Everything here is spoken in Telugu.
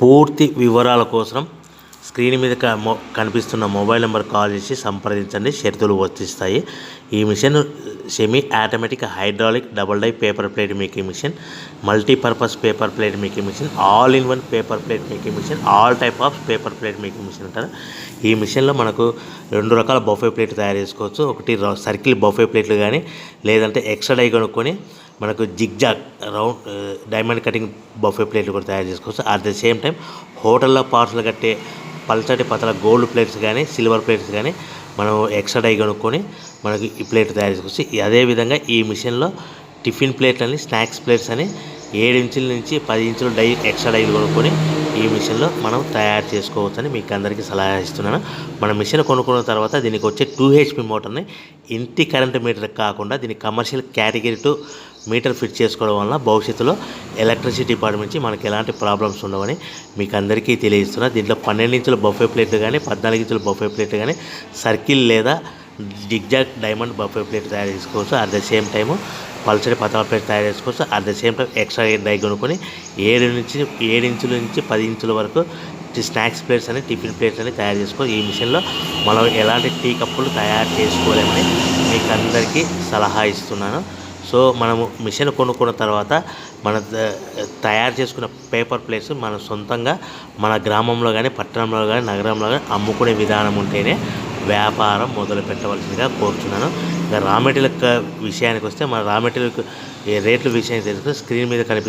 పూర్తి వివరాల కోసం స్క్రీన్ మీద కనిపిస్తున్న మొబైల్ నెంబర్ కాల్ చేసి సంప్రదించండి. షరతులు వర్తిస్తాయి. ఈ machine semi automatic hydraulic double die paper plate making machine, multipurpose paper plate making machine, all in one paper plate making machine, all type of paper plate making machine అంటారు. ఈ మిషన్లో మనకు 2 రకాల బఫే ప్లేట్ తయారు చేసుకోవచ్చు. ఒకటి సర్కిల్ బఫే ప్లేట్లు కానీ, లేదంటే ఎక్స్ట్రా డై కొనుక్కొని మనకు zigzag round diamond cutting buffet ప్లేట్లు కూడా తయారు చేసుకోవచ్చు. అట్ ద సేమ్ టైం హోటల్లో పార్సల్ కట్టే పల్చటి పతల గోల్డ్ ప్లేట్స్ కానీ, సిల్వర్ ప్లేట్స్ కానీ మనం ఎక్స్ట్రా డై కొనుక్కొని మనకి ఈ ప్లేట్ తయారు చేసుకోవచ్చు. అదేవిధంగా ఈ మిషన్లో టిఫిన్ ప్లేట్లు అని, స్నాక్స్ ప్లేట్స్ అని 7 ఇంచుల నుంచి 10 ఇంచుల డై ఎక్స్ట్రా డైలు కొనుక్కొని ఈ మిషన్లో మనం తయారు చేసుకోవచ్చని మీకు అందరికీ సలహా ఇస్తున్నాను. మన మిషన్ కొనుక్కున్న తర్వాత దీనికి వచ్చే 2 HP మోటార్ని ఇంటి కరెంట్ మీటర్ కాకుండా దీనికి కమర్షియల్ కేటగిరీ 2 మీటర్ ఫిట్ చేసుకోవడం వల్ల భవిష్యత్తులో ఎలక్ట్రిసిటీ డిపార్ట్మెంట్ నుంచి మనకి ఎలాంటి ప్రాబ్లమ్స్ ఉండవని మీకు అందరికీ తెలియజేస్తున్నా. దీంట్లో 12 ఇంచుల బఫే ప్లేట్లు కానీ, 14 ఇంచుల బఫే ప్లేట్లు కానీ, సర్కిల్ లేదా జిగ్జాగ్ డైమండ్ బఫే ప్లేట్ తయారు చేసుకోవచ్చు. అట్ ద సేమ్ టైము పల్చడి పతల ప్లేట్ తయారు చేసుకోవచ్చు. At the same time extra die కొనుక్కొని 7 ఇంచుల నుంచి 10 ఇంచుల వరకు స్నాక్స్ ప్లేట్స్ అని, టిఫిన్ ప్లేట్స్ అని తయారు చేసుకోవచ్చు. ఈ మిషన్లో మనం ఎలాంటి టీ కప్పులు తయారు చేసుకోలేమని మీకు అందరికీ సలహా ఇస్తున్నాను. సో మనము మిషన్ కొనుక్కున్న తర్వాత మన తయారు చేసుకున్న పేపర్ ప్లేట్స్ మనం సొంతంగా మన గ్రామంలో కానీ, పట్టణంలో కానీ, నగరంలో కానీ అమ్ముకునే విధానం ఉంటేనే వ్యాపారం మొదలు పెట్టవలసిందిగా కోరుతున్నాను. ఇంకా రా మెటీరియల్ విషయానికి వస్తే మన రా మెటీరియల్ రేట్ల విషయానికి తెలుసుకుంటే స్క్రీన్ మీద కనిపిస్తుంది.